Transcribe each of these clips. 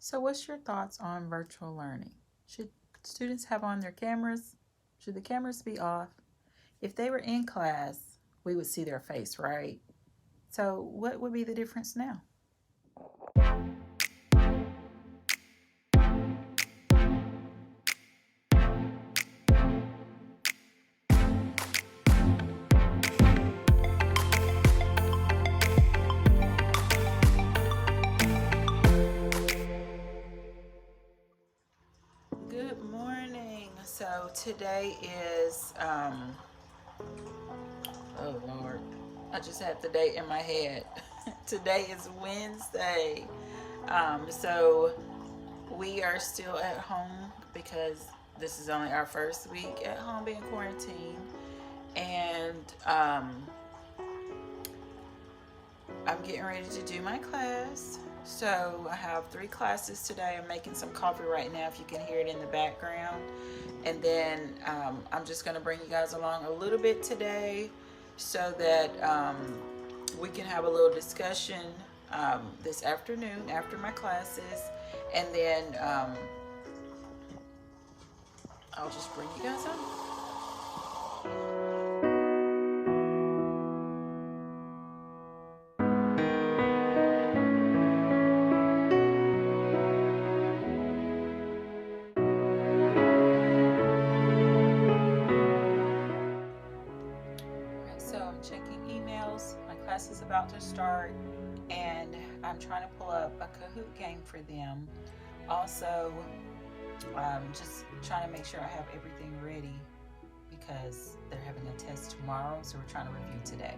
So, what's your thoughts on virtual learning? Should students have on their cameras? Should the cameras be off? If they were in class, we would see their face, right? So, what would be the difference now? Good morning. So, today is, oh Lord, I just had the date in my head. Today is Wednesday. So, we are still at home because this is only our first week at home being quarantined. And I'm getting ready to do my class. So I have 3 classes today. I'm making some coffee right now if you can hear it in the background. And then I'm just going to bring you guys along a little bit today so that we can have a little discussion this afternoon after my classes. And then I'll just bring you guys on. So I'm checking emails. My class is about to start, and I'm trying to pull up a Kahoot game for them. Also, just trying to make sure I have everything ready because they're having a test tomorrow, so we're trying to review today.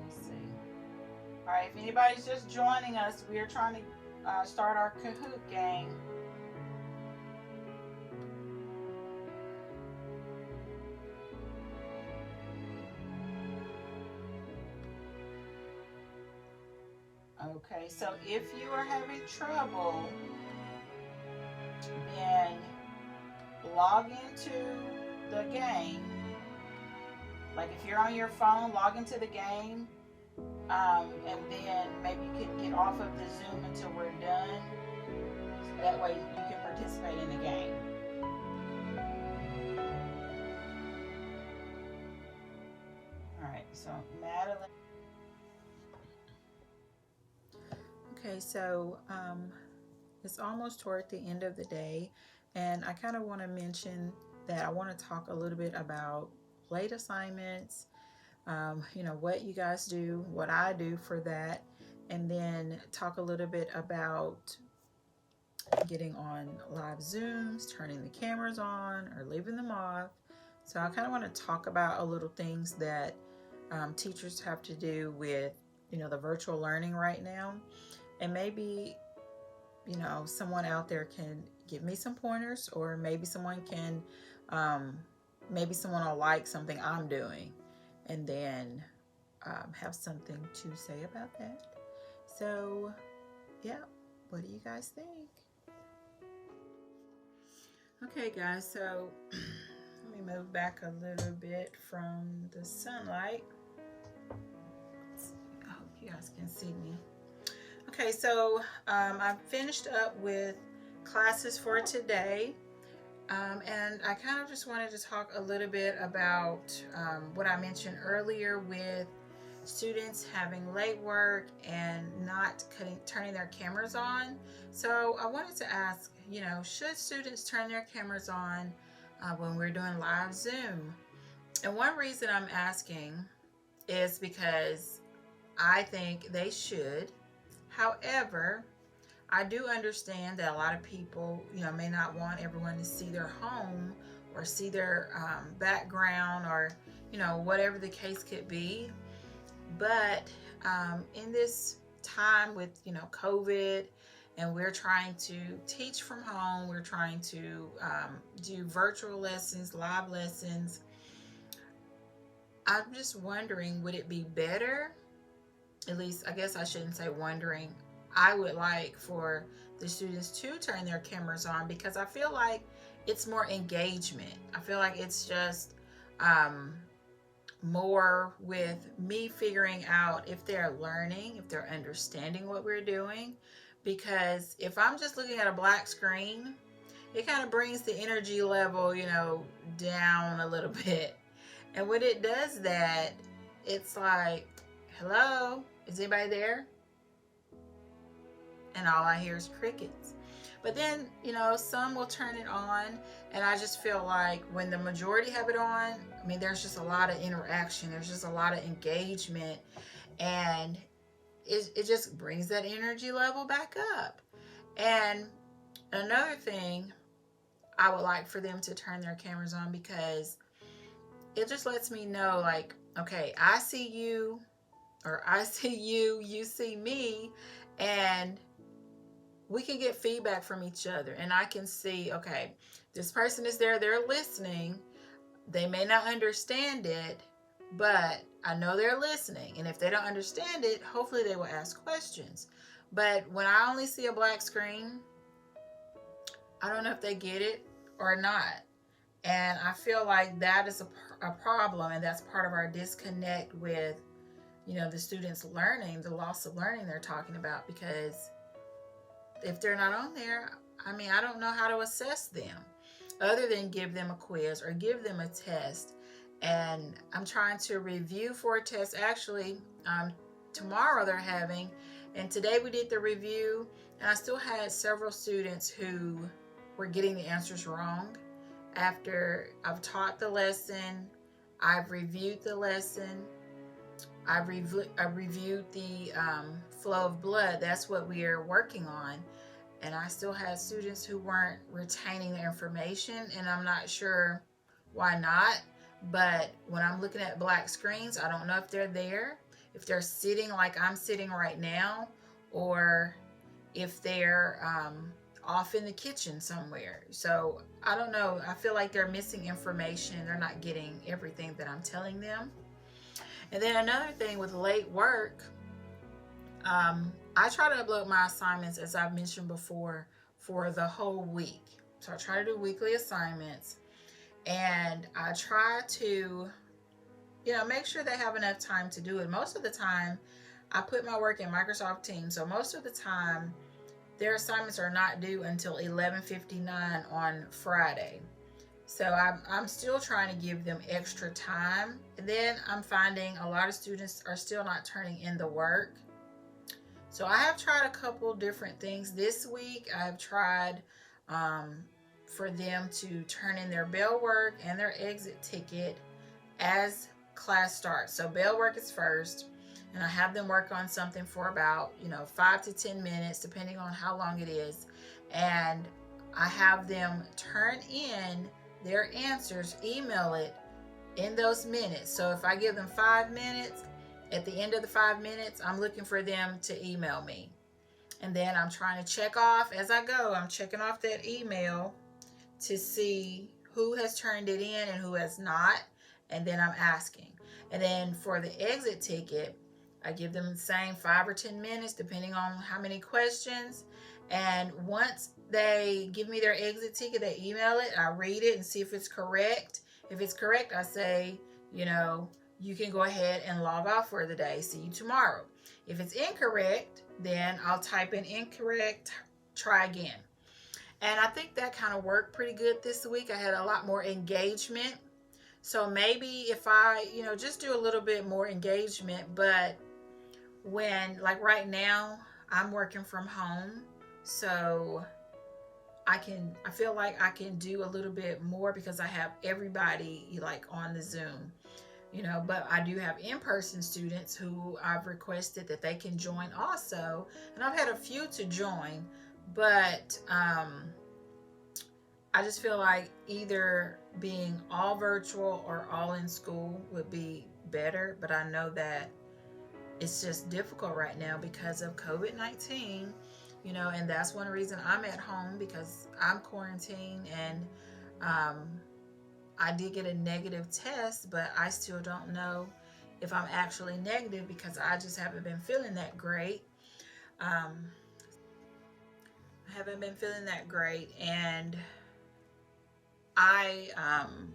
Let's see. All right, if anybody's just joining us, we are trying to start our Kahoot game. Okay, so if you are having trouble, then log into the game. Like if you're on your phone, log into the game, and then maybe you can get off of the Zoom until we're done. So that way you can participate in the game. All right, so Madeline. Okay, so it's almost toward the end of the day, and I kind of want to mention that I want to talk a little bit about late assignments, what you guys do, what I do for that, and then talk a little bit about getting on live Zooms, turning the cameras on or leaving them off. So I kind of want to talk about a little things that teachers have to do with, the virtual learning right now. And maybe, someone out there can give me some pointers, or maybe someone can, maybe someone will like something I'm doing and then have something to say about that. So, yeah, what do you guys think? Okay, guys, so let me move back a little bit from the sunlight. I hope you guys can see me. Okay, so I've finished up with classes for today. And I kind of just wanted to talk a little bit about what I mentioned earlier with students having late work and not turning their cameras on. So I wanted to ask, should students turn their cameras on when we're doing live Zoom? And one reason I'm asking is because I think they should. However, I do understand that a lot of people, may not want everyone to see their home or see their background or, whatever the case could be. But in this time with, COVID, and we're trying to teach from home, we're trying to do virtual lessons, live lessons. I'm just wondering, would it be better? At least, I guess I shouldn't say wondering. I would like for the students to turn their cameras on because I feel like it's more engagement. I feel like it's just um, more with me figuring out if they're learning, if they're understanding what we're doing. Because if I'm just looking at a black screen, it kind of brings the energy level, down a little bit. And when it does that, it's like, hello, is anybody there? And all I hear is crickets. But then, some will turn it on, and I just feel like when the majority have it on, I mean, there's just a lot of interaction, there's just a lot of engagement, and it just brings that energy level back up. And another thing, I would like for them to turn their cameras on because it just lets me know, like, okay, I see you, or I see you, you see me, and we can get feedback from each other. And I can see, okay, this person is there, they're listening. They may not understand it, but I know they're listening. And if they don't understand it, hopefully they will ask questions. But when I only see a black screen, I don't know if they get it or not. And I feel like that is a problem, and that's part of our disconnect with, the students learning, the loss of learning they're talking about, because if they're not on there, I mean, I don't know how to assess them other than give them a quiz or give them a test. And I'm trying to review for a test. Actually, tomorrow they're having, and today we did the review, and I still had several students who were getting the answers wrong. After I've taught the lesson, I've reviewed the lesson, I've reviewed the flow of blood. That's what we are working on. And I still had students who weren't retaining the information, and I'm not sure why not. But when I'm looking at black screens, I don't know if they're there, if they're sitting like I'm sitting right now, or if they're off in the kitchen somewhere. So I don't know. I feel like they're missing information. They're not getting everything that I'm telling them. And then another thing with late work, I try to upload my assignments, as I've mentioned before, for the whole week. So I try to do weekly assignments, and I try to, make sure they have enough time to do it. Most of the time, I put my work in Microsoft Teams. So most of the time, their assignments are not due until 11:59 on Friday. So I'm still trying to give them extra time. And then I'm finding a lot of students are still not turning in the work. So I have tried a couple different things this week. I've tried for them to turn in their bell work and their exit ticket as class starts. So bell work is first, and I have them work on something for about 5 to 10 minutes, depending on how long it is. And I have them turn in their answers, email it in those minutes. So if I give them 5 minutes, at the end of the 5 minutes, I'm looking for them to email me. And then I'm trying to check off as I go. I'm checking off that email to see who has turned it in and who has not. And then I'm asking. And then for the exit ticket, I give them the same 5 or 10 minutes, depending on how many questions. And once they give me their exit ticket, they email it. I read it and see if it's correct. If it's correct, I say, you can go ahead and log off for the day. See you tomorrow. If it's incorrect, then I'll type in incorrect, try again. And I think that kind of worked pretty good this week. I had a lot more engagement. So maybe if I, just do a little bit more engagement, but when, like right now, I'm working from home, so I feel like I can do a little bit more because I have everybody like on the Zoom, but I do have in-person students who I've requested that they can join also. And I've had a few to join, but I just feel like either being all virtual or all in school would be better. But I know that it's just difficult right now because of COVID-19, and that's one reason I'm at home, because I'm quarantined, and I did get a negative test, but I still don't know if I'm actually negative because I just haven't been feeling that great. Um, I haven't been feeling that great, and I um,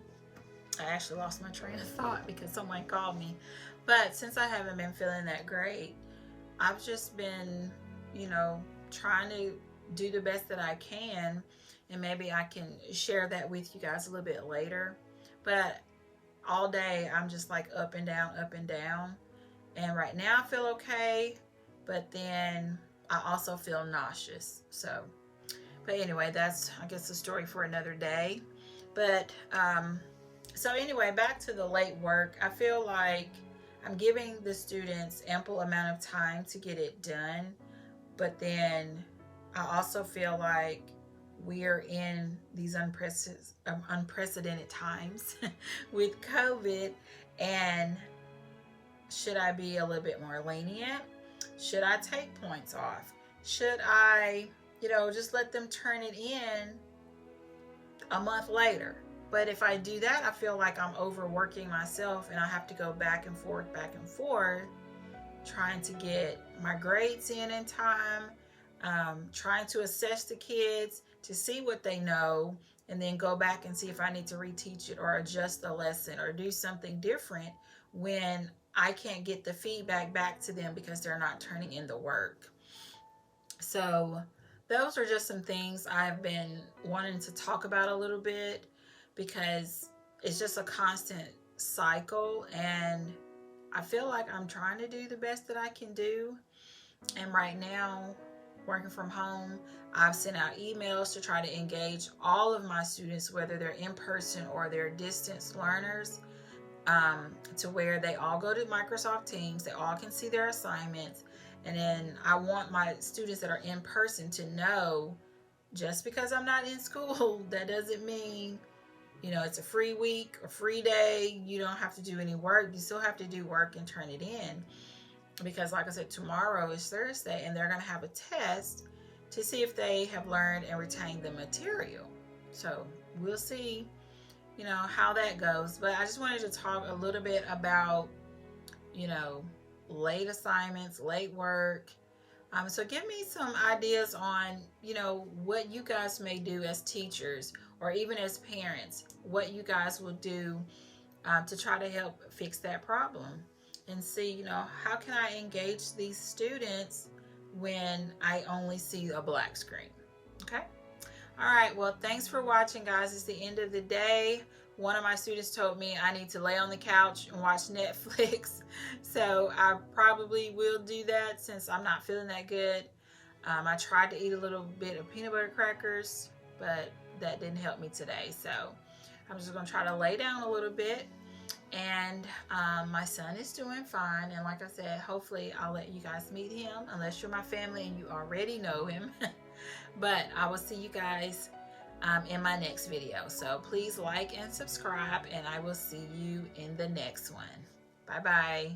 I actually lost my train of thought because someone called me. But since I haven't been feeling that great, I've just been, you know, trying to do the best that I can. And maybe I can share that with you guys a little bit later. But all day, I'm just like up and down, up and down. And right now, I feel okay. But then I also feel nauseous. So, but anyway, that's, I guess, a story for another day. But, so anyway, back to the late work. I feel like I'm giving the students ample amount of time to get it done, but then I also feel like we're in these unprecedented times with COVID, and should I be a little bit more lenient? Should I take points off? Should I, just let them turn it in a month later? But if I do that, I feel like I'm overworking myself and I have to go back and forth, trying to get my grades in time, trying to assess the kids to see what they know, and then go back and see if I need to reteach it or adjust the lesson or do something different when I can't get the feedback back to them because they're not turning in the work. So those are just some things I've been wanting to talk about a little bit because it's just a constant cycle, and I feel like I'm trying to do the best that I can do. And right now, working from home, I've sent out emails to try to engage all of my students, whether they're in person or they're distance learners, to where they all go to Microsoft Teams, they all can see their assignments. And then I want my students that are in person to know, just because I'm not in school, that doesn't mean, it's a free week, a free day. You don't have to do any work. You still have to do work and turn it in. Because like I said, tomorrow is Thursday and they're going to have a test to see if they have learned and retained the material. So we'll see, how that goes. But I just wanted to talk a little bit about, late assignments, late work. So give me some ideas on, what you guys may do as teachers or even as parents, what you guys will do to try to help fix that problem and see, how can I engage these students when I only see a black screen? Okay. All right. Well, thanks for watching, guys. It's the end of the day. One of my students told me I need to lay on the couch and watch Netflix. So I probably will do that since I'm not feeling that good. I tried to eat a little bit of peanut butter crackers, but that didn't help me today. So I'm just going to try to lay down a little bit. And my son is doing fine. And like I said, hopefully I'll let you guys meet him, unless you're my family and you already know him. But I will see you guys in my next video. So please like and subscribe, and I will see you in the next one. Bye-bye.